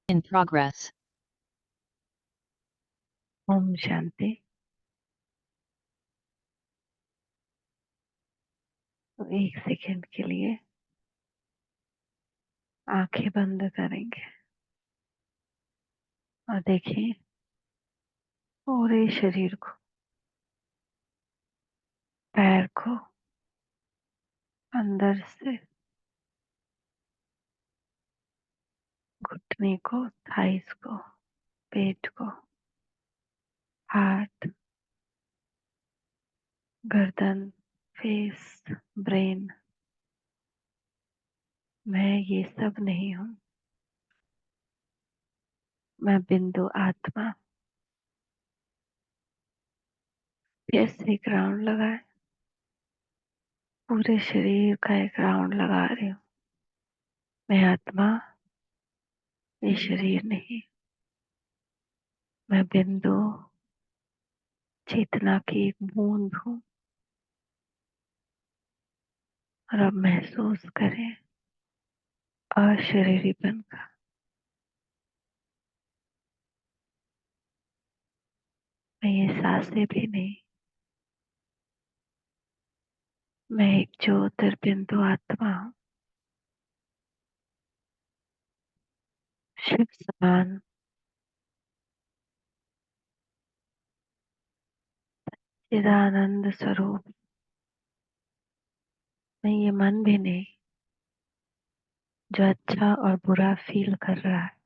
In progress. Om Shanti. तो 1 second के लिए आंखें बंद करेंगे और देखिए पूरे शरीर को, पैर को, अंदर से घुटने को, थाइस को, पेट को, हार्ट, गर्दन, फेस, ब्रेन। मैं ये सब नहीं हूँ। मैं बिंदु आत्मा। फिर से एक राउंड लगाए, पूरे शरीर का एक राउंड लगा रही हूँ। मैं आत्मा, ये शरीर नहीं। मैं बिंदु चेतना की एक बूंद हूँ। और अब महसूस करें अशरीरीपन का। मैं ये सांसें भी नहीं। मैं एक ज्योतिर्बिंदु आत्मा हूँ, शिव समान, चिदानंद स्वरूप। मैं ये मन भी नहीं जो अच्छा और बुरा फील कर रहा है।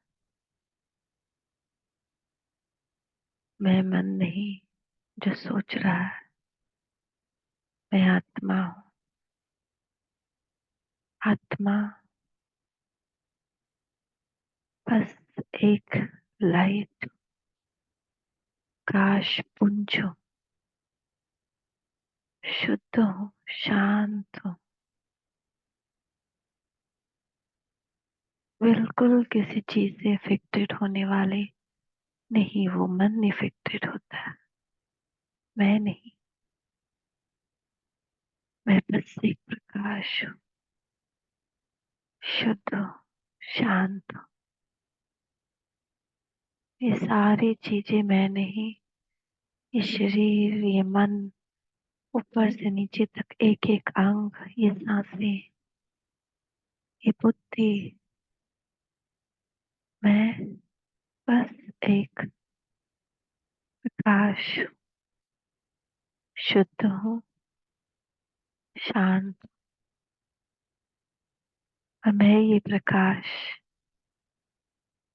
मैं मन नहीं जो सोच रहा है। मैं आत्मा हूँ। आत्मा बस एक लाइट, काश पुंज हूँ। शुद्ध हूँ, शांत हूँ। बिल्कुल किसी चीज से अफेक्टेड होने वाले नहीं। वो मन इफेक्टेड होता है, मैं नहीं। मैं बस एक प्रकाश हूँ, शुद्ध हूँ, शांत हूँ। ये सारी चीजें मैं नहीं। ये शरीर, ये मन, ऊपर से नीचे तक एक एक अंग, ये सांसें, ये बुद्धि, मैं बस एक प्रकाश हूँ, शुद्ध हूँ, शांत। और मैं ये प्रकाश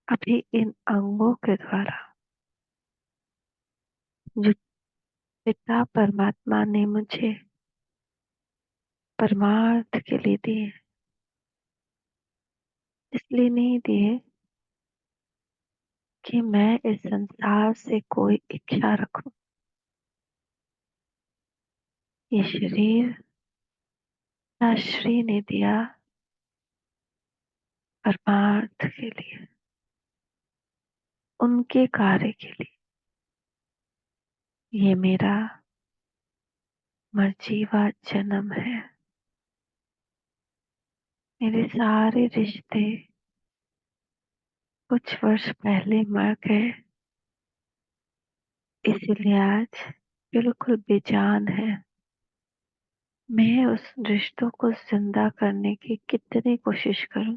अभी इन अंगों के द्वारा जो पिता परमात्मा ने मुझे परमार्थ के लिए दिए, इसलिए नहीं दिए कि मैं इस संसार से कोई इच्छा रखूं। ये शरीर श्री ने दिया परमार्थ के लिए, उनके कार्य के लिए। ये मेरा मर्जीवा जन्म है। मेरे सारे रिश्ते कुछ वर्ष पहले मर गए, इसीलिए आज बिल्कुल बेजान है। मैं उस रिश्तों को जिंदा करने की कितनी कोशिश करूं,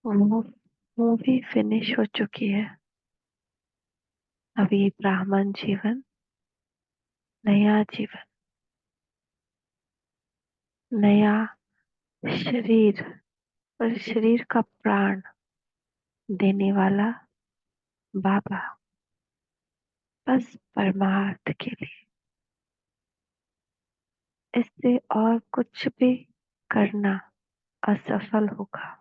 वो मूवी फिनिश हो चुकी है। अब ये ब्राह्मण जीवन, नया जीवन, नया शरीर, और शरीर का प्राण देने वाला बाबा, बस परमार्थ के लिए। इससे और कुछ भी करना असफल होगा।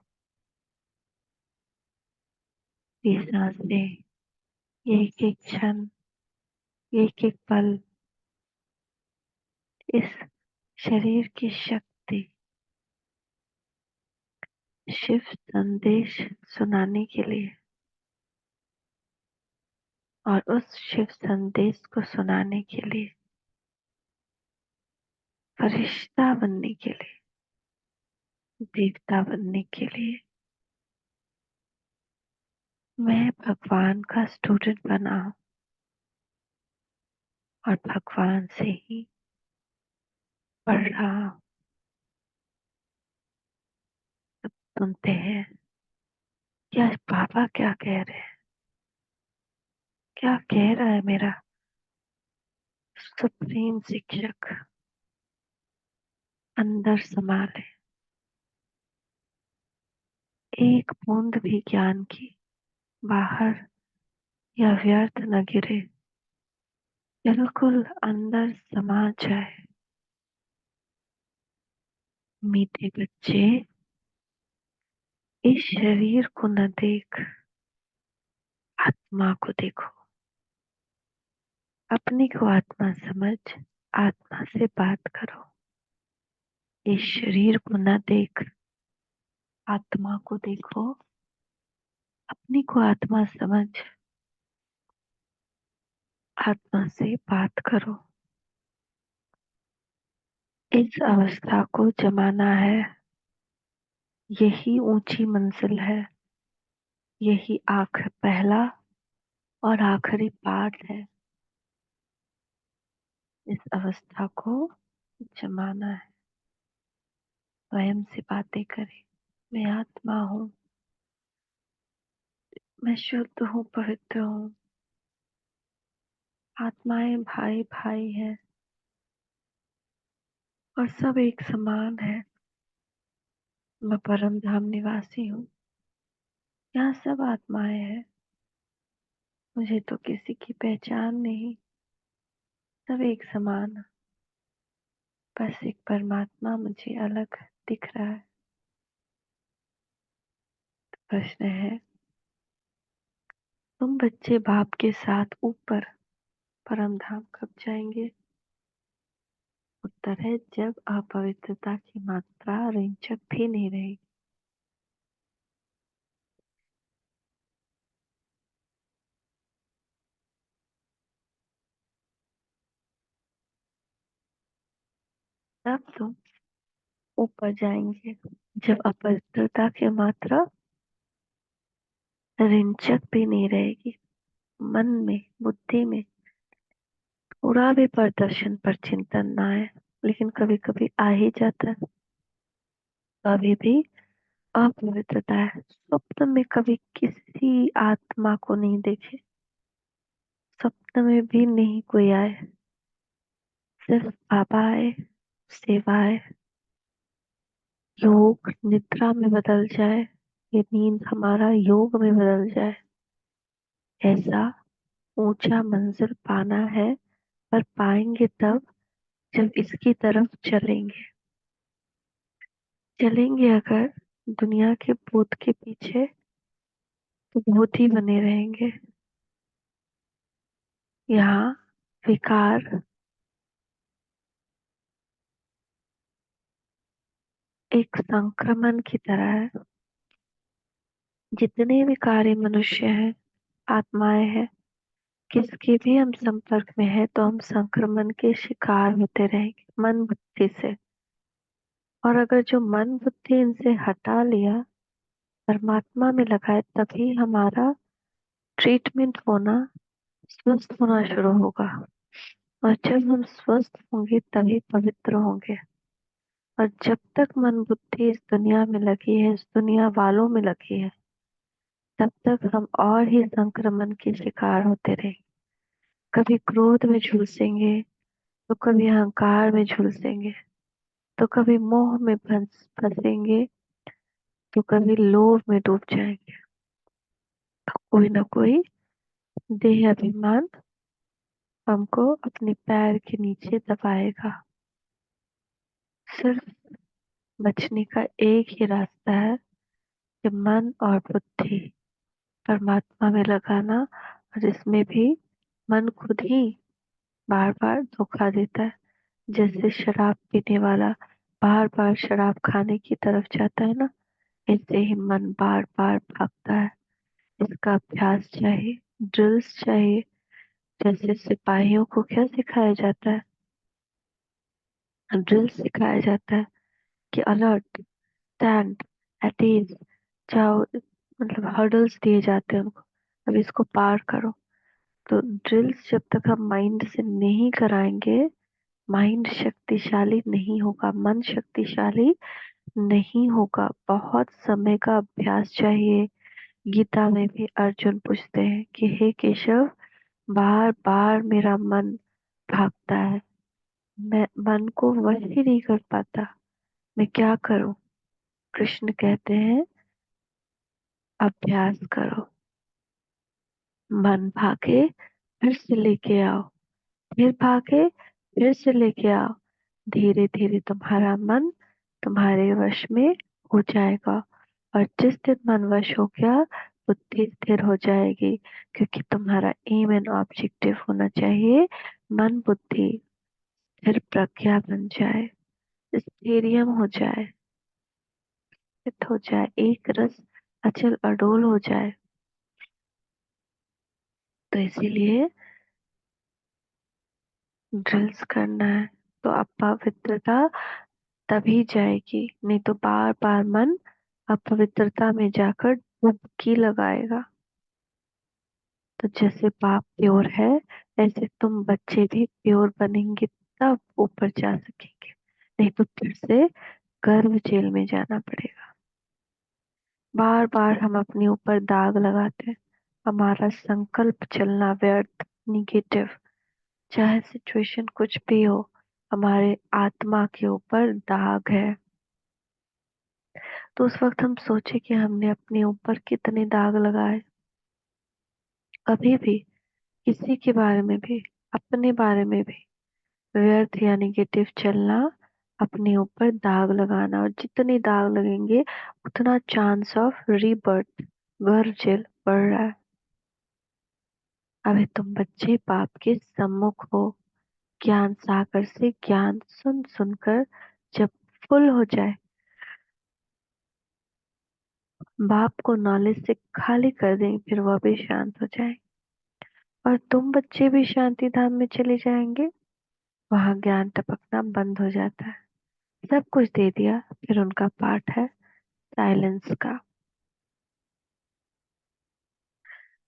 ये सांसें, ये एक एक क्षण, ये एक एक पल, इस शरीर की शक्ति शिव संदेश सुनाने के लिए और उस शिव संदेश को सुनाने के लिए, फरिश्ता बनने के लिए, देवता बनने के लिए मैं भगवान का स्टूडेंट बना हूँ और भगवान से ही पढ़ रहा हूँ। सुनते हैं क्या पापा क्या कह रहे हैं, क्या कह रहा है मेरा सुप्रीम शिक्षक। अंदर समा ले, एक बूंद भी ज्ञान की बाहर या व्यर्थ न गिरे, बिल्कुल अंदर समा जाए। मीठे बच्चे, इस शरीर को न देख, आत्मा को देखो। अपने को आत्मा समझ, आत्मा से बात करो। इस शरीर को न देख, आत्मा को देखो। अपने को आत्मा समझ, आत्मा से बात करो। इस अवस्था को जमाना है, यही ऊंची मंजिल है। यही पहला और आखिरी पाठ है। इस अवस्था को जमाना है। स्वयं से बातें करें। मैं आत्मा हूँ, मैं शुद्ध हूँ, पवित्र हूँ। आत्माएं भाई भाई है और सब एक समान है। मैं परम धाम निवासी हूँ। यहाँ सब आत्माएं हैं। मुझे तो किसी की पहचान नहीं, सब एक समान। बस एक परमात्मा मुझे अलग दिख रहा है। प्रश्न है, तुम बच्चे बाप के साथ ऊपर परम धाम कब जाएंगे? उत्तर है, जब अपवित्रता की मात्रा रेंचक भी नहीं रहेगी। तब तुम ऊपर जाएंगे, जब अपवित्रता की मात्रा रेंचक भी नहीं रहेगी। मन में, बुद्धि में थोड़ा भी प्रदर्शन पर चिंतन ना आए, लेकिन कभी कभी आ ही जाता है। कभी भी अपवित्रता है। स्वप्न में कभी किसी आत्मा को नहीं देखे, स्वप्न में भी नहीं कोई आए, सिर्फ बाबा आए, सेवा आए। योग निद्रा में बदल जाए, ये नींद हमारा योग में बदल जाए। ऐसा ऊंचा मंजिल पाना है, पर पाएंगे तब जब इसकी तरफ चलेंगे। चलेंगे अगर दुनिया के भूत के पीछे, तो भूत ही बने रहेंगे। यहाँ विकार एक संक्रमण की तरह है। जितने भी कार्य मनुष्य हैं, आत्माएं हैं, किसके भी हम संपर्क में है तो हम संक्रमण के शिकार होते रहेंगे मन बुद्धि से। और अगर जो मन बुद्धि इनसे हटा लिया, परमात्मा में लगाए, तभी हमारा ट्रीटमेंट होना, स्वस्थ होना शुरू होगा। और जब हम स्वस्थ होंगे तभी पवित्र होंगे। और जब तक मन बुद्धि इस दुनिया में लगी है, इस दुनिया वालों में लगी है, तब तक हम और ही संक्रमण के शिकार होते रहे। कभी क्रोध में झुलसेंगे, तो कभी अहंकार में झुलसेंगे, तो कभी मोह में फंसेंगे, तो कभी लोभ में डूब जाएंगे। कोई ना कोई देह अभिमान हमको अपने पैर के नीचे दबाएगा। सिर्फ बचने का एक ही रास्ता है कि मन और बुद्धि परमात्मा में लगाना। और इसमें भी मन खुद ही बार बार धोखा देता है। जैसे शराब पीने वाला बार बार शराब खाने की तरफ जाता है ना, ऐसे ही मन बार बार भागता है। इसका अभ्यास चाहिए, ड्रिल्स चाहिए। जैसे सिपाहियों को क्या सिखाया जाता है? ड्रिल सिखाया जाता है कि अलर्ट, स्टैंड, एट ईज, जाओ। मतलब हर्डल्स दिए जाते हैं उनको अब इसको पार करो। तो ड्रिल्स जब तक हम माइंड से नहीं कराएंगे, माइंड शक्तिशाली नहीं होगा, मन शक्तिशाली नहीं होगा। बहुत समय का अभ्यास चाहिए। गीता में भी अर्जुन पूछते हैं कि हे केशव, बार बार मेरा मन भागता है, मैं मन को वश ही नहीं कर पाता, मैं क्या करूं? कृष्ण कहते हैं अभ्यास करो, मन भागे फिर से लेके आओ, फिर भागे फिर से लेके आओ। धीरे धीरे तुम्हारा मन तुम्हारे वश में हो जाएगा। और जिस दिन मन वश हो गया, बुद्धि स्थिर हो जाएगी। क्योंकि तुम्हारा एम एंड ऑब्जेक्टिव होना चाहिए मन बुद्धि स्थिर प्रज्ञा बन जाए, स्थैर्यम हो जाए, स्थित हो जाए, एक रस अचल अडोल हो जाए। तो इसीलिए ड्रिल्स करना है। तो अपवित्रता तभी जाएगी, नहीं तो बार बार मन अपवित्रता में जाकर डुबकी लगाएगा। तो जैसे बाप प्योर है, ऐसे तुम बच्चे भी प्योर बनेंगे, तब ऊपर जा सकेंगे। नहीं तो फिर से गर्भ जेल में जाना पड़ेगा। बार बार हम अपने ऊपर दाग लगाते हैं। हमारा संकल्प चलना व्यर्थ, निगेटिव, चाहे सिचुएशन कुछ भी हो, हमारे आत्मा के ऊपर दाग है। तो उस वक्त हम सोचे कि हमने अपने ऊपर कितने दाग लगाए। कभी भी किसी के बारे में भी, अपने बारे में भी व्यर्थ या निगेटिव चलना, अपने ऊपर दाग लगाना। और जितने दाग लगेंगे उतना चांस ऑफ रीबर्थ, गर्भ जेल बढ़ रहा है। अभी तुम बच्चे बाप के सम्मुख हो, ज्ञान सागर से ज्ञान सुन सुनकर जब फुल हो जाए, बाप को नॉलेज से खाली कर दें, फिर वह भी शांत हो जाए और तुम बच्चे भी शांति धाम में चले जाएंगे। वहां ज्ञान टपकना बंद हो जाता है। सब कुछ दे दिया, फिर उनका पाठ है साइलेंस का।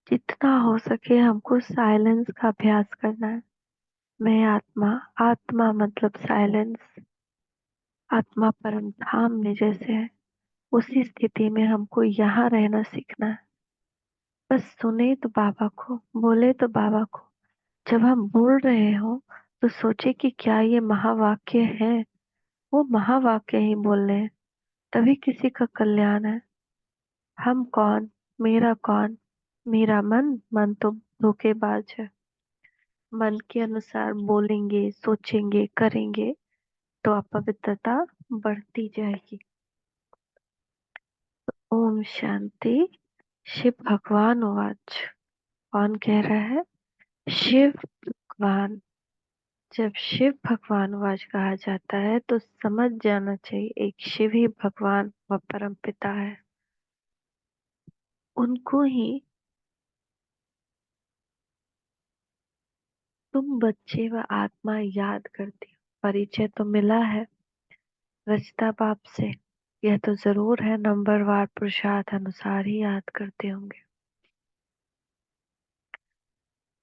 जितना हो सके हमको साइलेंस का अभ्यास करना है। मैं आत्मा, आत्मा मतलब साइलेंस। आत्मा परम धाम में जैसे है, उसी स्थिति में हमको यहाँ रहना सीखना है। बस सुने तो बाबा को, बोले तो बाबा को। जब हम बोल रहे हो तो सोचे कि क्या ये महावाक्य है। वो महावाक्य ही बोल रहे हैं, तभी किसी का कल्याण है। हम कौन, मेरा कौन, मेरा मन, मन तो धोखेबाज है। मन के अनुसार बोलेंगे, सोचेंगे, करेंगे तो अपवित्रता बढ़ती जाएगी। ओम शांति। शिव भगवान वाच। कौन कह रहा है? शिव भगवान। जब शिव भगवान वाच कहा जाता है तो समझ जाना चाहिए एक शिव ही भगवान व परम पिता है। उनको ही तुम बच्चे व आत्मा याद करती हो। परिचय तो मिला है रचिता बाप से, यह तो जरूर है नंबरवार पुरुषार्थ अनुसार ही याद करते होंगे।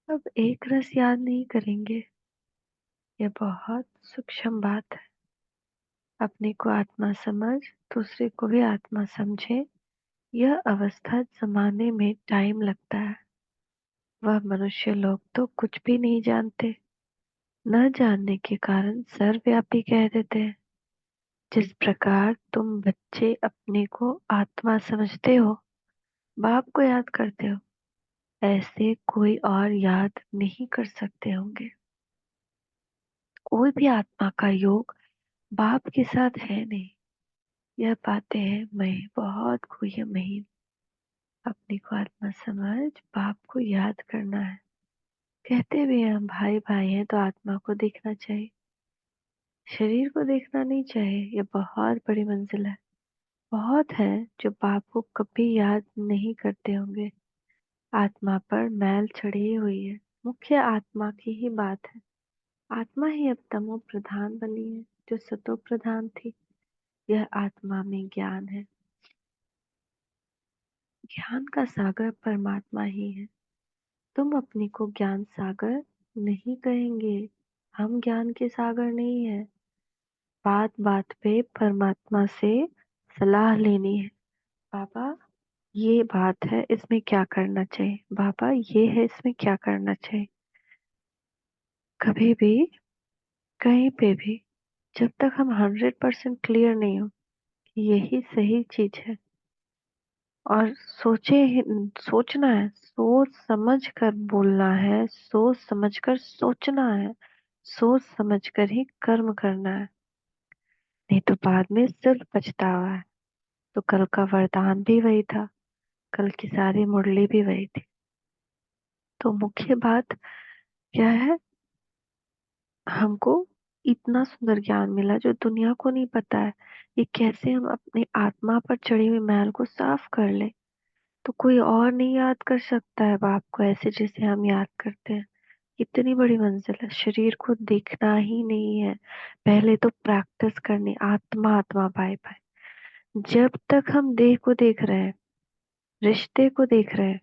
अब एक रस याद नहीं करेंगे, यह बहुत सूक्ष्म बात है। अपने को आत्मा समझ, दूसरे को भी आत्मा समझे, यह अवस्था जमाने में टाइम लगता है। वह मनुष्य लोग तो कुछ भी नहीं जानते, न जानने के कारण सर्वव्यापी कह देते हैं। जिस प्रकार तुम बच्चे अपने को आत्मा समझते हो, बाप को याद करते हो, ऐसे कोई और याद नहीं कर सकते होंगे। कोई भी आत्मा का योग बाप के साथ है नहीं। यह बातें हैं मैं बहुत गुह्यमयी। अपने को आत्मा समझ, बाप को याद करना है। कहते भी हैं हम भाई भाई हैं तो आत्मा को देखना चाहिए, शरीर को देखना नहीं चाहिए। यह बहुत बड़ी मंजिल है। बहुत है जो बाप को कभी याद नहीं करते होंगे। आत्मा पर मैल चढ़ी हुई है, मुख्य आत्मा की ही बात है। आत्मा ही अब तमो प्रधान बनी है, जो सतो प्रधान थी। यह आत्मा में ज्ञान है। ज्ञान का सागर परमात्मा ही है। तुम अपने को ज्ञान सागर नहीं कहेंगे। हम ज्ञान के सागर नहीं है। बात बात पे परमात्मा से सलाह लेनी है। बाबा, ये बात है, इसमें क्या करना चाहिए? बाबा, ये है, इसमें क्या करना चाहिए? कभी भी, कहीं पे भी, जब तक हम 100% क्लियर नहीं हो कि यही सही चीज है, और सोचना है, सोच समझ कर बोलना है, सोच समझ कर सोचना है, सोच समझ कर ही कर्म करना है। नहीं तो बाद में सिर्फ पछतावा है। तो कल का वरदान भी वही था, कल की सारी मुरली भी वही थी। तो मुख्य बात क्या है? हमको इतना सुंदर ज्ञान मिला जो दुनिया को नहीं पता है। ये कैसे हम अपनी आत्मा पर चढ़ी हुई मैल को साफ कर ले। तो कोई और नहीं याद कर सकता है बाप को ऐसे जैसे हम याद करते हैं। इतनी बड़ी मंजिल है, शरीर को देखना ही नहीं है, पहले तो प्रैक्टिस करनी। आत्मा आत्मा बाय बाय। जब तक हम देह को देख रहे हैं, रिश्ते को देख रहे हैं,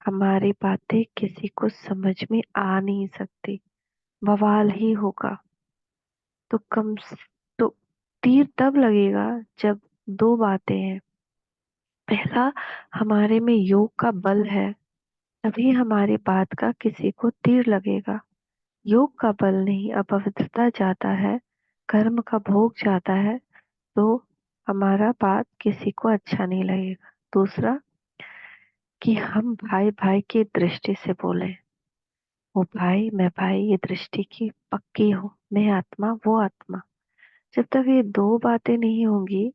हमारी बातें किसी को समझ में आ नहीं सकती, बवाल ही होगा। तो तो तीर तब लगेगा जब दो बातें हैं। पहला, हमारे में योग का बल है, तभी हमारी बात का किसी को तीर लगेगा। योग का बल नहीं, अपवित्रता जाता है, कर्म का भोग जाता है, तो हमारा बात किसी को अच्छा नहीं लगेगा। दूसरा, कि हम भाई भाई की दृष्टि से बोले, वो भाई मैं भाई, ये दृष्टि की पक्की हो, मैं आत्मा वो आत्मा। जब तक ये दो बातें नहीं होंगी,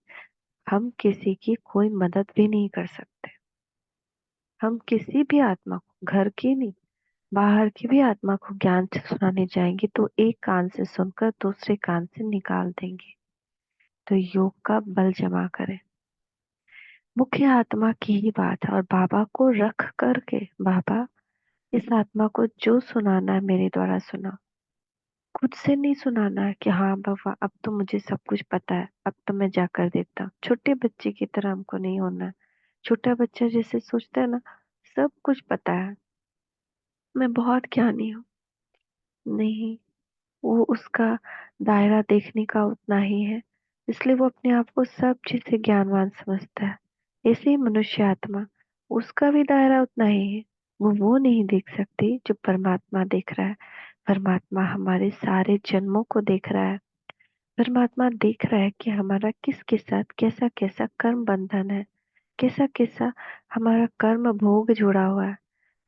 हम किसी की कोई मदद भी नहीं कर सकते। हम किसी भी आत्मा को, घर की नहीं, बाहर की भी आत्मा को ज्ञान से सुनाने जाएंगे तो एक कान से सुनकर दूसरे कान से निकाल देंगे। तो योग का बल जमा करें। मुख्य आत्मा की ही बात है, और बाबा को रख करके, बाबा इस आत्मा को जो सुनाना है मेरे द्वारा सुना। खुद से नहीं सुनाना है कि हाँ बाबा अब तो मुझे सब कुछ पता है, अब तो मैं जाकर देखता हूँ। छोटे बच्चे की तरह हमको नहीं होना है। छोटा बच्चा जैसे सोचता है ना, सब कुछ पता है, मैं बहुत ज्ञानी हूँ। नहीं, वो उसका दायरा देखने का उतना ही है, इसलिए वो अपने आप को सब चीज से ज्ञानवान समझता है। ऐसे ही मनुष्य आत्मा, उसका भी दायरा उतना ही है। वो नहीं देख सकती जो परमात्मा देख रहा है। परमात्मा हमारे सारे जन्मों को देख रहा है। परमात्मा देख रहा है कि हमारा किसके साथ कैसा कैसा कर्म बंधन है, कैसा कैसा हमारा कर्म भोग जुड़ा हुआ है।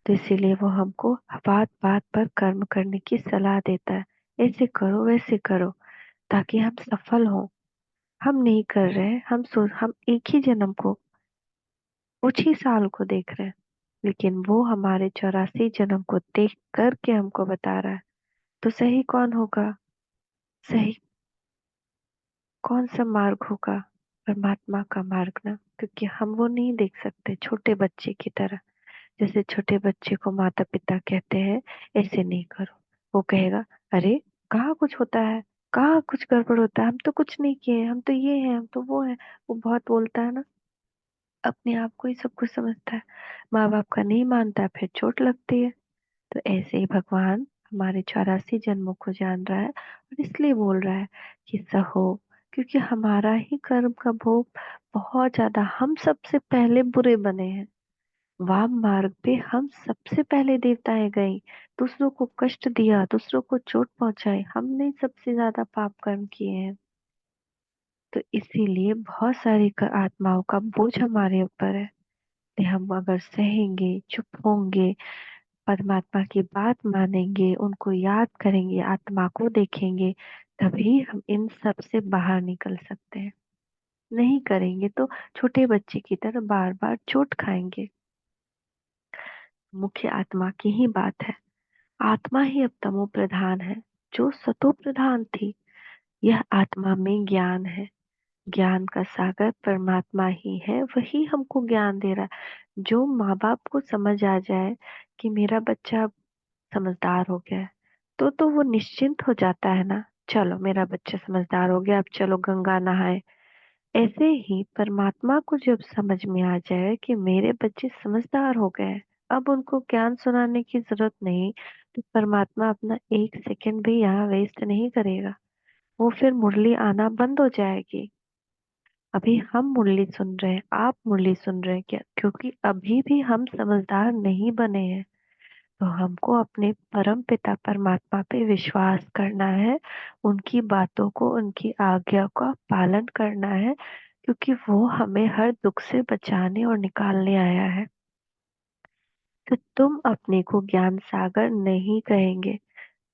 तो इसीलिए वो हमको बात बात पर कर्म करने की सलाह देता है। ऐसे करो वैसे करो, ताकि हम सफल हों। हम नहीं कर रहे हैं, हम एक ही जन्म को, कुछ ही साल को देख रहे हैं, लेकिन वो हमारे 84 जन्म को देख करके हमको बता रहा है। तो सही कौन होगा? सही कौन सा मार्ग होगा? परमात्मा का मार्ग ना, क्योंकि हम वो नहीं देख सकते छोटे बच्चे की तरह। जैसे छोटे बच्चे को माता पिता कहते हैं ऐसे नहीं करो, वो कहेगा अरे कहाँ कुछ होता है, कहाँ कुछ गड़बड़ होता है, हम तो कुछ नहीं किए, हम तो ये हैं, हम तो वो है। वो बहुत बोलता है ना, अपने आप को ही सब कुछ समझता है, माँ बाप का नहीं मानता है, फिर चोट लगती है। तो ऐसे ही भगवान हमारे 84 जन्मों को जान रहा है, और इसलिए बोल रहा है कि सहो, क्योंकि हमारा ही कर्म का भोग बहुत ज्यादा, हम सबसे पहले बुरे बने हैं। वाम मार्ग पे हम सबसे पहले देवताएं गए, दूसरों को कष्ट दिया, दूसरों को चोट पहुंचाई, हमने सबसे ज्यादा पाप कर्म किए हैं। तो इसीलिए बहुत सारी आत्माओं का बोझ हमारे ऊपर है। कि हम अगर सहेंगे, चुप होंगे, परमात्मा की बात मानेंगे, उनको याद करेंगे, आत्मा को देखेंगे, तभी हम इन सब से बाहर निकल सकते हैं। नहीं करेंगे तो छोटे बच्चे की तरह बार बार चोट खाएंगे। मुख्य आत्मा की ही बात है। आत्मा ही अब तमो प्रधान है, जो सतो प्रधान थी। यह आत्मा में ज्ञान है। ज्ञान का सागर परमात्मा ही है, वही हमको ज्ञान दे रहा है। जो माँ बाप को समझ आ जाए कि मेरा बच्चा अब समझदार हो गया है, तो वो निश्चिंत हो जाता है ना। चलो मेरा बच्चा समझदार हो गया, अब चलो गंगा नहाए। ऐसे ही परमात्मा को जब समझ में आ जाए कि मेरे बच्चे समझदार हो गए हैं, अब उनको ज्ञान सुनाने की जरूरत नहीं, तो परमात्मा अपना एक सेकंड भी यहाँ वेस्ट नहीं करेगा। वो फिर मुरली आना बंद हो जाएगी। अभी हम मुरली सुन रहे हैं, आप मुरली सुन रहे हैं क्या? क्योंकि अभी भी हम समझदार नहीं बने हैं। तो हमको अपने परम पिता परमात्मा पे विश्वास करना है, उनकी बातों को, उनकी आज्ञा का पालन करना है, क्योंकि वो हमें हर दुख से बचाने और निकालने आया है। तो तुम अपने को ज्ञान सागर नहीं कहेंगे।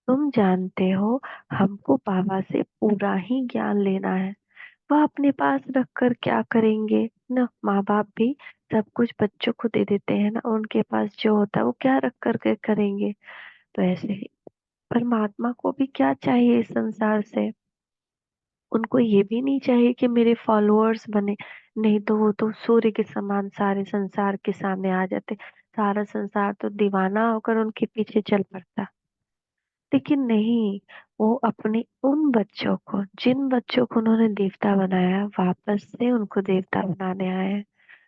तुम जानते हो, हमको बाबा से पूरा ही ज्ञान लेना है। वह अपने पास रख कर क्या करेंगे ना? माँ बाप भी सब कुछ बच्चों को दे देते हैं ना, उनके पास जो होता है वो क्या रख कर के करेंगे? तो ऐसे ही परमात्मा को भी क्या चाहिए इस संसार से? उनको ये भी नहीं चाहिए कि मेरे फॉलोअर्स बने। नहीं तो वो तो सूर्य के समान सारे संसार के सामने आ जाते, सारा संसार तो दीवाना होकर उनके पीछे चल पड़ता। लेकिन नहीं, वो अपने उन बच्चों को, जिन बच्चों को उन्होंने देवता बनाया, वापस से उनको देवता बनाने आए हैं।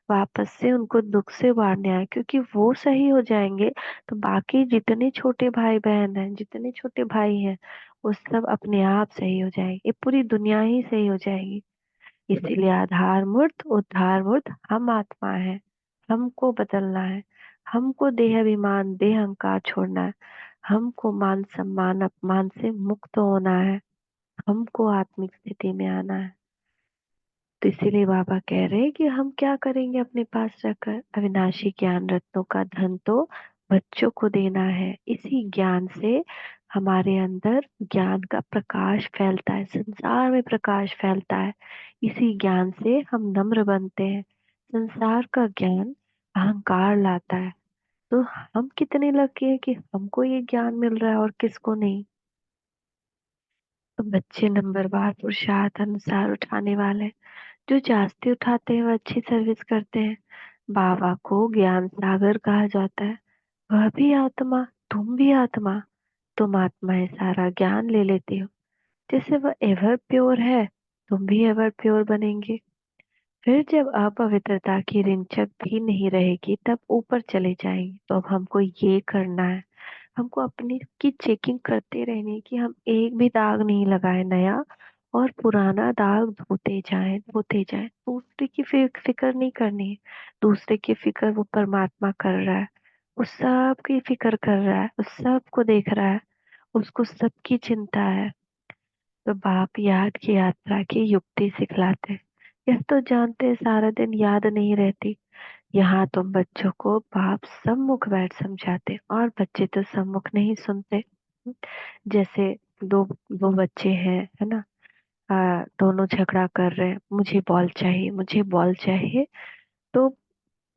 वापस से उनको दुख से उबारने आए, क्योंकि वो सही हो जाएंगे तो बाकी जितने छोटे भाई बहन हैं, जितने छोटे भाई हैं, वो सब अपने आप सही हो जाएंगे। ये पूरी दुनिया ही सही हो जाएगी। इसीलिए आधार मूर्त उद्धार मूर्त हम आत्मा है। हमको बदलना है। हमको देह अभिमान देह अहंकार छोड़ना है। हमको मान सम्मान अपमान से मुक्त होना है। हमको आत्मिक स्थिति में आना है। तो इसीलिए बाबा कह रहे हैं कि हम क्या करेंगे अपने पास रखकर? अविनाशी ज्ञान रत्नों का धन तो बच्चों को देना है। इसी ज्ञान से हमारे अंदर ज्ञान का प्रकाश फैलता है, संसार में प्रकाश फैलता है। इसी ज्ञान से हम नम्र बनते हैं। संसार का ज्ञान अहंकार लाता है। तो हम कितने लकी हैं कि हमको ये ज्ञान मिल रहा है और किसको नहीं। तो बच्चे नंबरवार पुरुषार्थ अनुसार उठाने वाले, जो जास्ती उठाते हैं वो अच्छी सर्विस करते हैं। बाबा को ज्ञान सागर कहा जाता है। वह भी आत्मा, तुम भी आत्मा। तुम आत्माएं सारा ज्ञान ले लेती हो। जैसे वह एवर प्योर है, तुम भी एवर प्योर बनेंगे। फिर जब अपवित्रता की रिंचक भी नहीं रहेगी, तब ऊपर चले जाएंगे। तो अब हमको ये करना है, हमको अपनी की चेकिंग करते रहनी है कि हम एक भी दाग नहीं लगाए नया, और पुराना दाग धोते जाएं धोते जाएं। दूसरे की फिक्र नहीं करनी है। दूसरे की फिक्र वो परमात्मा कर रहा है। उस सब की फिक्र कर रहा है, उस सब को देख रहा है। उसको सबकी चिंता है। तो बाप याद की यात्रा की युक्ति सिखलाते हैं। यह तो जानते हैं सारा दिन याद नहीं रहती। यहाँ तुम बच्चों को बाप सम्मुख बैठ समझाते, और बच्चे तो सम्मुख नहीं सुनते। जैसे दो दो बच्चे हैं, है ना? दोनों झगड़ा कर रहे हैं, मुझे बॉल चाहिए, मुझे बॉल चाहिए। तो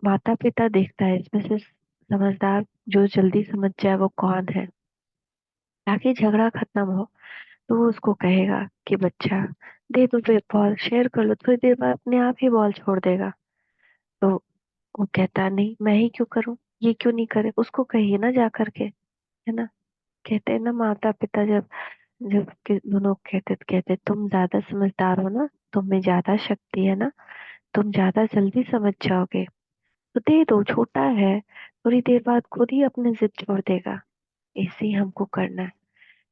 माता पिता देखता है इसमें से समझदार जो जल्दी समझ जाए वो कौन है, ताकि झगड़ा खत्म हो। तो वो उसको कहेगा कि बच्चा, दे दो बॉल, शेयर कर लो, थोड़ी देर बाद अपने आप ही बॉल छोड़ देगा। तो वो कहता नहीं, मैं ही क्यों करूं, ये क्यों नहीं करे, उसको कहिए ना जा करके, है ना? कहते हैं ना माता पिता, जब जब दोनों कहते तुम ज्यादा समझदार हो ना, तुम में ज्यादा शक्ति है ना, तुम ज्यादा जल्दी समझ जाओगे, तो दे दो, छोटा है, थोड़ी देर बाद खुद ही अपने जिद छोड़ देगा। ऐसे ही हमको करना है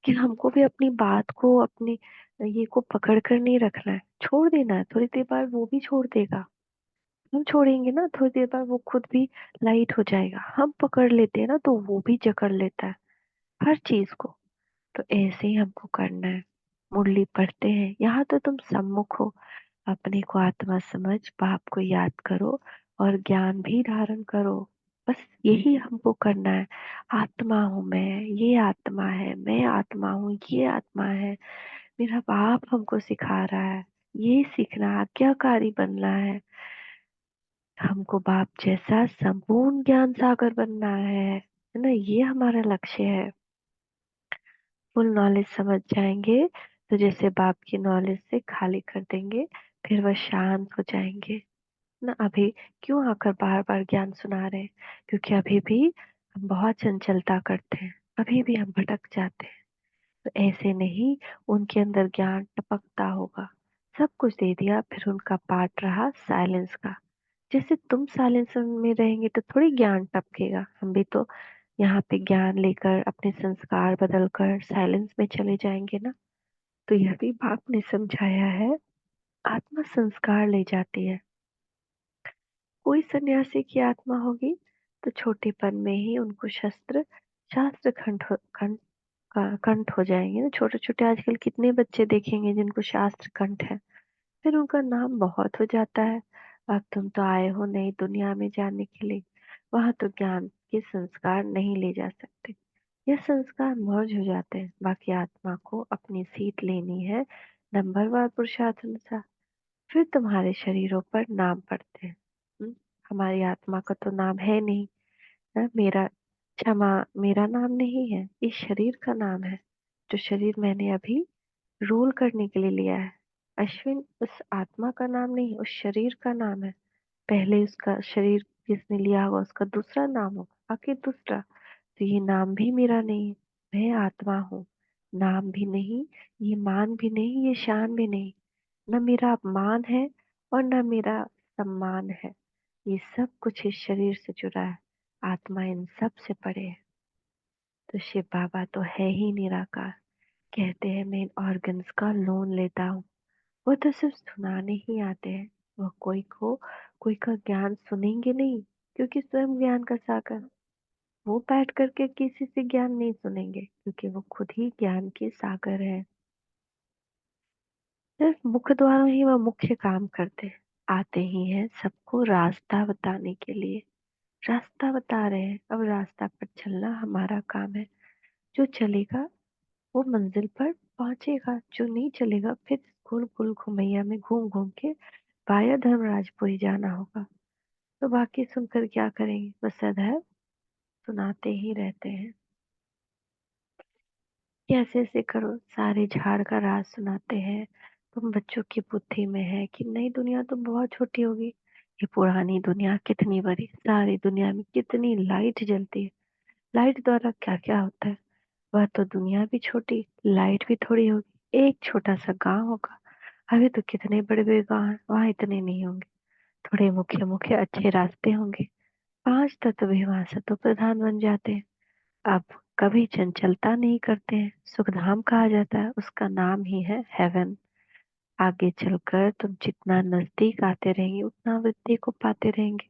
कि हमको भी अपनी बात को, अपनी ये को पकड़ कर नहीं रखना है, छोड़ देना है। थोड़ी देर बाद वो भी छोड़ देगा। हम छोड़ेंगे ना, थोड़ी देर बाद वो खुद भी लाइट हो जाएगा। हम पकड़ लेते हैं ना, तो वो भी जकड़ लेता है हर चीज को। तो ऐसे ही हमको करना है। मुरली पढ़ते हैं, यहाँ तो तुम सम्मुख हो। अपने को आत्मा समझ बाप को याद करो, और ज्ञान भी धारण करो। बस यही हमको करना है। आत्मा हूँ मैं, ये आत्मा है, मैं आत्मा हूँ, ये आत्मा है। मेरा बाप हमको सिखा रहा है। ये सीखना, आज्ञाकारी बनना हमको बाप जैसा संपूर्ण ज्ञान सागर बनना है ना? ये हमारा लक्ष्य है। फुल नॉलेज समझ जाएंगे, तो जैसे बाप की नॉलेज से खाली कर देंगे, फिर वह शांत हो जाएंगे ना। अभी क्यों आकर बार बार ज्ञान सुना रहे हैं? क्योंकि अभी भी हम बहुत चंचलता करते हैं, अभी भी हम भटक जाते हैं। तो ऐसे नहीं, उनके अंदर ज्ञान टपकता होगा, सब कुछ दे दिया, फिर उनका पार्ट रहा साइलेंस का। जैसे तुम साइलेंस में रहेंगे तो थोड़ी ज्ञान टपकेगा, हम भी तो यहाँ पे ज्ञान लेकर अपने संस्कार बदल कर साइलेंस में चले जाएंगे ना। तो यह भी बाप ने समझाया है, आत्मा संस्कार ले जाती है। कोई सन्यासी की आत्मा होगी तो छोटेपन में ही उनको शास्त्र कंठ हो जाएंगे ना। छोटे छोटे आजकल कितने बच्चे देखेंगे जिनको शास्त्र कंठ है, फिर उनका नाम बहुत हो जाता है। अब तुम तो आए हो नई दुनिया में जाने के लिए, वहां तो ज्ञान के संस्कार नहीं ले जा सकते। यह संस्कार मर्ज हो जाते हैं। बाकी आत्मा को अपनी सीट लेनी है नंबरवार पुरुषार्थ अनुसार, फिर तुम्हारे शरीरों पर नाम पड़ते हैं। हमारी आत्मा का तो नाम है नहीं है। मेरा क्षमा, मेरा नाम नहीं है, इस शरीर का नाम है, जो शरीर मैंने अभी रोल करने के लिए लिया है। अश्विन उस आत्मा का नाम नहीं, उस शरीर का नाम है। पहले उसका शरीर जिसने लिया होगा उसका दूसरा नाम होगा, आखिर दूसरा। तो ये नाम भी मेरा नहीं है, मैं आत्मा हूँ। नाम भी नहीं, ये मान भी नहीं, ये शान भी नहीं। न मेरा अपमान है और न मेरा सम्मान है। ये सब कुछ इस शरीर से जुड़ा है। आत्मा इन सब से परे है। तो शिव बाबा तो है ही निराकार। कहते हैं मैं इन ऑर्गन्स का लोन लेता हूँ। वो तो सिर्फ सुनाने ही आते हैं। वह कोई का ज्ञान सुनेंगे नहीं, क्योंकि स्वयं ज्ञान का सागर। वो बैठ करके किसी से ज्ञान नहीं सुनेंगे, क्योंकि वो खुद ही ज्ञान के सागर है। सिर्फ मुख द्वारा ही वह मुख्य काम करते हैं। आते ही हैं सबको रास्ता बताने के लिए। रास्ता बता रहे हैं, अब रास्ता पर चलना हमारा काम है। जो चलेगा वो मंजिल पर पहुंचेगा, जो नहीं चलेगा फिर गोल गोल घुमैया में घूम घूम के वाया धर्मराजपुरी जाना होगा। तो बाकी सुनकर क्या करेंगे, बस सदैव सुनाते ही रहते हैं। कैसे ऐसे करो, सारे झाड़ का राज सुनाते हैं। तुम बच्चों की बुद्धि में है कि नई दुनिया तो बहुत छोटी होगी, ये पुरानी दुनिया कितनी बड़ी, सारी दुनिया में कितनी लाइट जलती है। लाइट द्वारा क्या क्या होता है। वह तो दुनिया भी छोटी, लाइट भी थोड़ी होगी। एक छोटा सा गांव होगा, अभी तो कितने बड़े बड़े गांव हैं, वहां इतने नहीं होंगे। थोड़े मुख्य मुख्य अच्छे रास्ते होंगे, 5 तत्व भी वहां से तो प्रधान बन जाते हैं। अब कभी चंचलता नहीं करते हैं, सुखधाम कहा जाता है, उसका नाम ही है हेवन। आगे चलकर तुम जितना नजदीक आते रहेंगे उतना वृद्धि को पाते रहेंगे।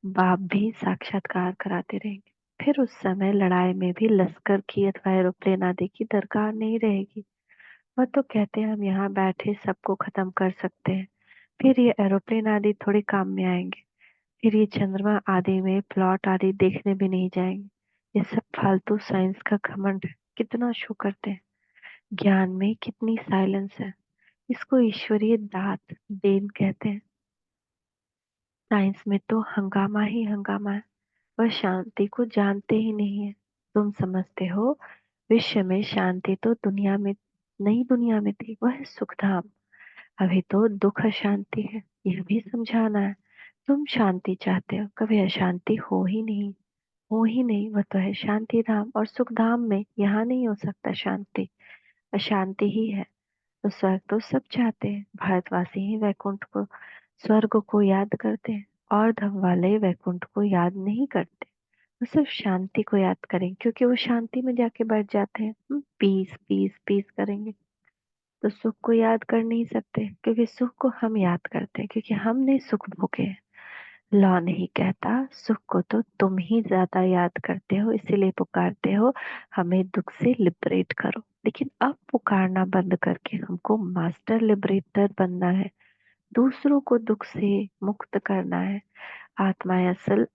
बाप भी साक्षात्कार कराते रहेंगे। फिर उस समय लड़ाई में भी लश्कर की अथवा एरोप्लेन आदि की दरकार नहीं रहेगी। वह तो कहते हैं हम यहाँ बैठे सबको खत्म कर सकते हैं, फिर ये एरोप्लेन आदि थोड़े काम में आएंगे। फिर ये चंद्रमा आदि में प्लॉट आदि देखने भी नहीं जाएंगे। ये सब फालतू साइंस का घमंड है। कितना शो करते हैं, ज्ञान में कितनी साइलेंस है। इसको ईश्वरीय दात देन कहते हैं। साइंस में तो हंगामा ही हंगामा है, वह शांति को जानते ही नहीं है। तुम समझते हो विश्व में शांति तो दुनिया में, नई दुनिया में थी, वह है सुखधाम। अभी तो दुख अशांति है, यह भी समझाना है। तुम शांति चाहते हो, कभी अशांति हो ही नहीं, हो ही नहीं। वह तो है शांति धाम, और सुख धाम में यहाँ नहीं हो सकता शांति, अशांति ही है। तो स्वर्ग तो सब चाहते हैं, भारतवासी ही वैकुंठ को, स्वर्ग को याद करते हैं, और धम वाले वैकुंठ को याद नहीं करते। वो सिर्फ शांति को याद करें, क्योंकि वो शांति में जाके बैठ जाते हैं। पीस पीस पीस करेंगे। तो सुख को याद कर नहीं सकते, क्योंकि सुख को हम याद करते हैं, क्योंकि हमने सुख भोगे हैं। लॉ नहीं कहता, सुख को तो तुम ही ज्यादा याद करते हो, इसीलिए पुकारते हो हमें दुख से लिबरेट करो। लेकिन अब पुकारना बंद करके हमको मास्टर लिबरेटर बनना है, दूसरों को दुख से मुक्त करना है। आत्माएं असल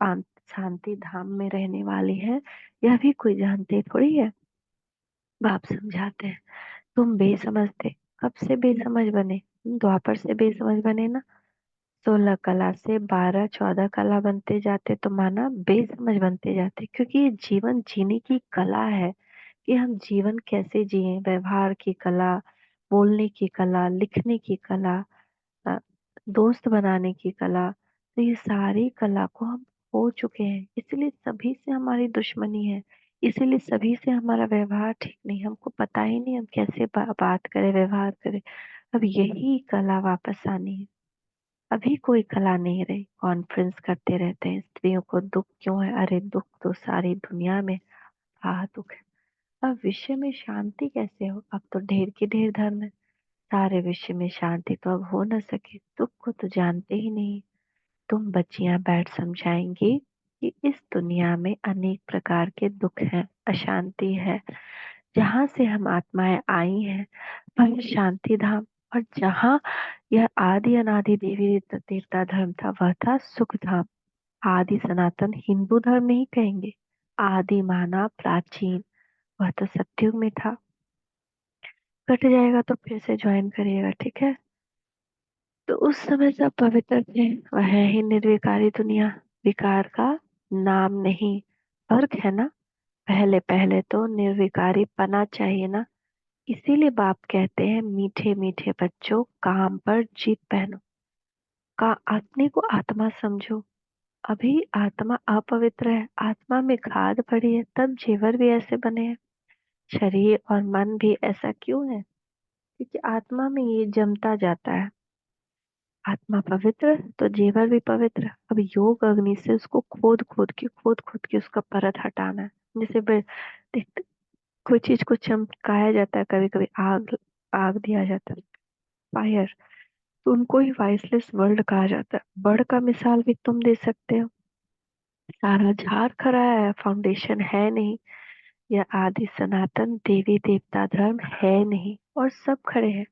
शांति धाम में रहने वाली है, यह भी कोई जानते थोड़ी है। बाप समझाते हैं, तुम बेसमझ थे, कब से बेसमझ बने, द्वापर से बेसमझ बने ना। 16 कला से 12 14 कला बनते जाते तो माना बेसमझ बनते जाते, क्योंकि ये जीवन जीने की कला है कि हम जीवन कैसे जिए। व्यवहार की कला, बोलने की कला, लिखने की कला, अ, दोस्त बनाने की कला, तो ये सारी कला को हम खो चुके हैं। इसलिए सभी से हमारी दुश्मनी है, इसीलिए सभी से हमारा व्यवहार ठीक नहीं। हमको पता ही नहीं हम कैसे बात करें, व्यवहार करें। अब यही कला वापस आनी है। अभी कोई कला नहीं रही। कॉन्फ्रेंस करते रहते हैं, स्त्रियों को दुख क्यों है? अरे दुख तो सारी दुनिया में दुख है। अब विश्व में शांति कैसे हो? अब तो ढेर के ढेर धर्म है। सारे विश्व में शांति तो अब हो न सके। दुख को तो जानते ही नहीं। तुम बच्चियां बैठ समझाएंगी कि इस दुनिया में अनेक प्रकार के दुख हैं, अशांति है। जहाँ से हम आत्माएं आई हैं वह शांति धाम, और जहाँ यह आदि अनादि देवी देवता धर्म था वह था सुख धाम। आदि सनातन हिंदू धर्म नहीं कहेंगे। आदि माना प्राचीन, वह तो सत्युग में था। कट जाएगा तो फिर से ज्वाइन करिएगा, ठीक है? तो उस समय सब पवित्र थे। वह है ही निर्विकारी दुनिया। विकार का नाम नहीं। फर्क है ना। पहले पहले तो निर्विकारी पना चाहिए ना। इसीलिए बाप कहते हैं मीठे मीठे बच्चों काम पर जीत पहनो। का आत्मे को आत्मा समझो। अभी आत्मा अपवित्र है, आत्मा में खाद पड़ी है, तब जेवर भी ऐसे बने हैं। शरीर और मन भी ऐसा क्यों है? क्योंकि आत्मा में ये जमता जाता है। आत्मा पवित्र तो जेवर भी पवित्र। अब योग अग्नि से उसको खोद खोद के उसका परत हटाना है। जैसे देखते, कोई चीज को चमकाया जाता है, कभी कभी आग आग दिया जाता है, फायर। तो उनको ही वाइसलेस वर्ल्ड कहा जाता है। बर्ड का मिसाल भी तुम दे सकते हो। सारा झाड़ खड़ा है, फाउंडेशन है नहीं। यह आदि सनातन देवी देवता धर्म है नहीं, और सब खड़े हैं।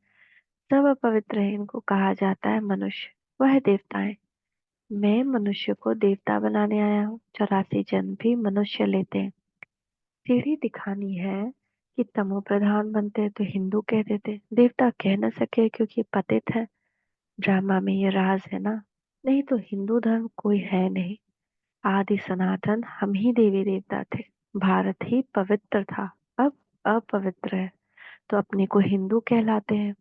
सब अपवित्र है। इनको कहा जाता है मनुष्य, वह देवता है। मैं मनुष्य को देवता बनाने आया हूँ। 84 जन्म भी मनुष्य लेते हैं। सीढ़ी दिखानी है कि तमो प्रधान बनते हैं तो हिंदू कह देते, देवता कह न सके क्योंकि पतित है। ड्रामा में ये राज है ना। नहीं तो हिंदू धर्म कोई है नहीं। आदि सनातन हम ही देवी देवता थे। भारत ही पवित्र था, अब अपवित्र है, तो अपने को हिंदू कहलाते हैं।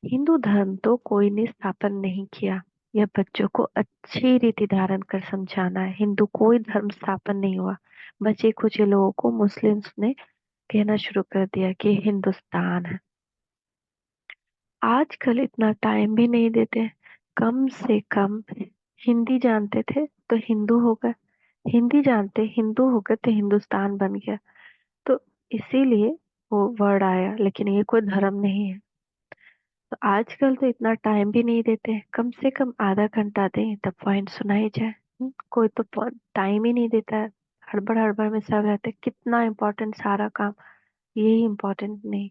हिंदू धर्म तो कोई ने स्थापन नहीं किया। यह बच्चों को अच्छी रीति धारण कर समझाना है। हिंदू कोई धर्म स्थापन नहीं हुआ। बचे कुछ लोगों को मुस्लिम्स ने कहना शुरू कर दिया कि हिंदुस्तान है। आजकल इतना टाइम भी नहीं देते। कम से कम हिंदी जानते थे तो हिंदू हो गए, हिंदी जानते हिंदू हो गए तो हिंदुस्तान बन गया। तो इसीलिए वो वर्ड आया, लेकिन ये कोई धर्म नहीं है। तो आजकल तो इतना टाइम भी नहीं देते हैं। कम से कम आधा घंटा दें तब पॉइंट सुनाई जाए। कोई तो टाइम ही नहीं देता है। हड़बड़ हड़बड़ में सब रहते हैं। कितना इम्पोर्टेंट सारा काम, यही इम्पोर्टेंट नहीं।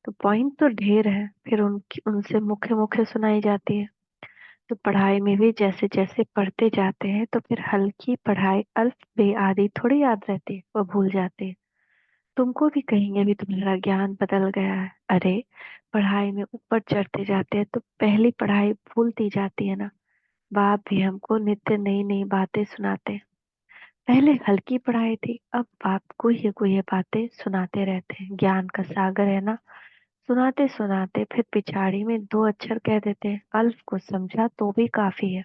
तो पॉइंट तो ढेर है, फिर उनकी उनसे मुख्य मुख्य सुनाई जाती है। तो पढ़ाई में भी जैसे जैसे पढ़ते जाते हैं तो फिर हल्की पढ़ाई अल्फ बे आदि थोड़ी याद रहती है, वो भूल जाते हैं। तुमको भी कहेंगे भी तुम्हारा ज्ञान बदल गया है। अरे पढ़ाई में ऊपर चढ़ते जाते हैं तो पहली पढ़ाई भूलती जाती है ना। बाप भी हमको नित्य नई नई बातें सुनाते हैं। पहले हल्की पढ़ाई थी, अब बाप को ये बातें सुनाते रहते हैं। ज्ञान का सागर है ना। सुनाते सुनाते फिर पिछाड़ी में दो अक्षर कह देते हैं। अल्फ को समझा तो भी काफी है।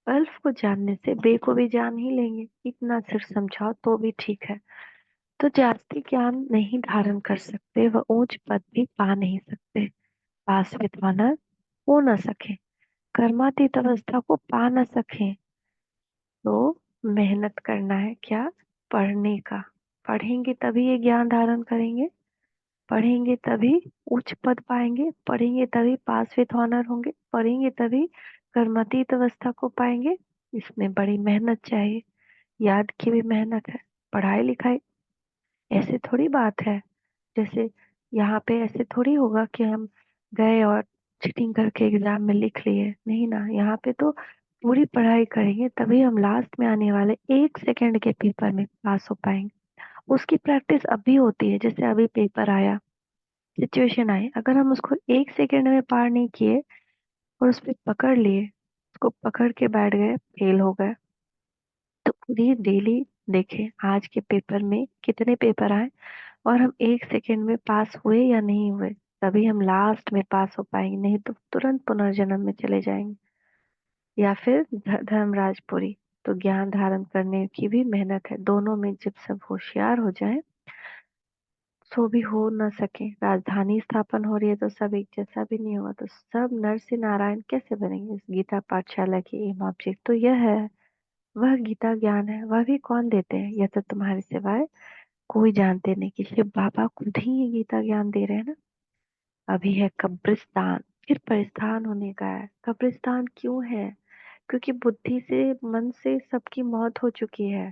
अल्फ को जानने से बे को भी जान ही लेंगे। इतना सिर्फ समझाओ तो भी ठीक है। तो जास्ती ज्ञान नहीं धारण कर सकते, वह ऊंच पद भी पा नहीं सकते। पास विद्वान हो न सके, कर्मातीत अवस्था को पा न सके, तो मेहनत करना है क्या? पढ़ने का। पढ़ेंगे तभी ये ज्ञान धारण करेंगे। पढ़ेंगे तभी उच्च पद पाएंगे। पढ़ेंगे तभी पास विद ऑनर होंगे। पढ़ेंगे तभी कर्मातीत अवस्था को पाएंगे। इसमें बड़ी मेहनत चाहिए। याद की भी मेहनत है। पढ़ाई लिखाई ऐसे थोड़ी बात है। जैसे यहाँ पे ऐसे थोड़ी होगा कि हम गए और चीटिंग करके एग्जाम में लिख लिए, नहीं ना। यहाँ पे तो पूरी पढ़ाई करेंगे तभी हम लास्ट में आने वाले 1 सेकंड के पेपर में पास हो पाएंगे। उसकी प्रैक्टिस अभी होती है। जैसे अभी पेपर आया, सिचुएशन आई, अगर हम उसको 1 सेकंड में पार नहीं किए और उस पर पकड़ लिए, उसको पकड़ के बैठ गए, फेल हो गए। तो पूरी डेली देखें आज के पेपर में कितने पेपर आए और हम 1 सेकंड में पास हुए या नहीं हुए। तभी हम लास्ट में पास हो पाएंगे, नहीं तो तुरंत पुनर्जन्म में चले जाएंगे। या फिर धर्मराजपुरी। तो ज्ञान धारण करने की भी मेहनत है। दोनों में जब सब होशियार हो जाए, सो भी हो न सके, राजधानी स्थापन हो रही है तो सब एक जैसा भी नहीं होगा, तो सब नर से नारायण कैसे बनेंगे। इस गीता पाठशाला की एम ऑब्जेक्ट तो यह है, वह गीता ज्ञान है, वह भी कौन देते हैं, यह तो तुम्हारे सिवाय कोई जानते नहीं, कि शिव बाबा खुद ही ये गीता ज्ञान दे रहे हैं ना। अभी है कब्रिस्तान, फिर परिस्थान होने का है। कब्रिस्तान क्यों है? क्योंकि बुद्धि से, मन से सबकी मौत हो चुकी है।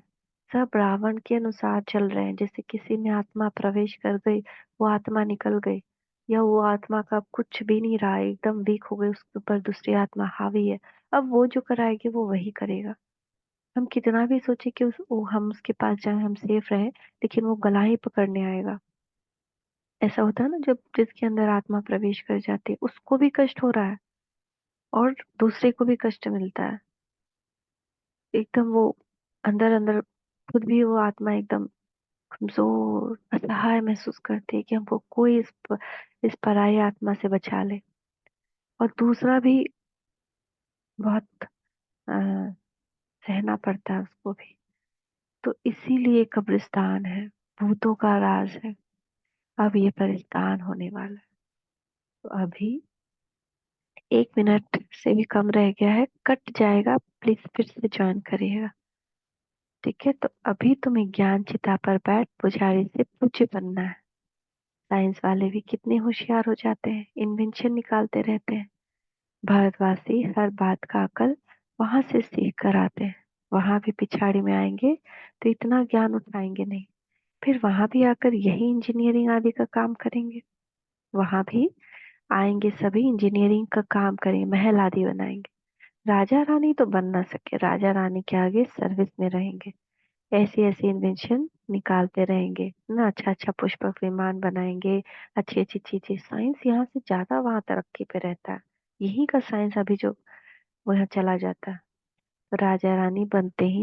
सब रावण के अनुसार चल रहे हैं, जैसे किसी में आत्मा प्रवेश कर गई, वो आत्मा निकल गई, या वो आत्मा का अब कुछ भी नहीं रहा, एकदम वीक हो गई, उसके ऊपर दूसरी आत्मा हावी है। अब वो जो कराएगी वो वही करेगा। हम कितना भी सोचे कि हम उसके पास जाए, हम सेफ रहे, लेकिन वो गला ही पकड़ने आएगा। ऐसा होता है ना, जब जिसके अंदर आत्मा प्रवेश कर जाती है उसको भी कष्ट हो रहा है और दूसरे को भी कष्ट मिलता है। एकदम वो अंदर अंदर खुद भी वो आत्मा एकदम कमजोर असहाय महसूस करती है कि हमको कोई इस पराई आत्मा से बचा ले। और दूसरा भी बहुत सहना पड़ता है उसको भी। तो इसीलिए कब्रिस्तान है, भूतों का राज है। अब ये परिस्तान होने वाला है। तो अभी 1 मिनट से भी कम रह गया है, कट जाएगा, प्लीज फिर से ज्वाइन करिएगा। ठीक है, तो अभी तुम्हें ज्ञान चिता पर बैठ पुजारी से पूज्य बनना है। साइंस वाले भी कितने होशियार हो जाते हैं, इन्वेंशन निकालते रहते हैं। भारतवासी हर बात का अकल वहां से सीख कर आते हैं। वहां भी पिछाड़ी में आएंगे तो इतना ज्ञान उठाएंगे नहीं, फिर वहां भी आकर यही इंजीनियरिंग आदि का काम करेंगे। वहां भी आएंगे, सभी इंजीनियरिंग का काम करेंगे, महल आदि बनाएंगे। राजा रानी तो बन ना सके, राजा रानी के आगे सर्विस में रहेंगे। ऐसी ऐसी इन्वेंशन निकालते रहेंगे ना, अच्छा अच्छा पुष्पक विमान बनाएंगे, अच्छी अच्छी चीजें। साइंस यहाँ से ज्यादा वहां तरक्की पे रहता है। यही का साइंस अभी जो वहाँ चला जाता है। तो राजा रानी बनते ही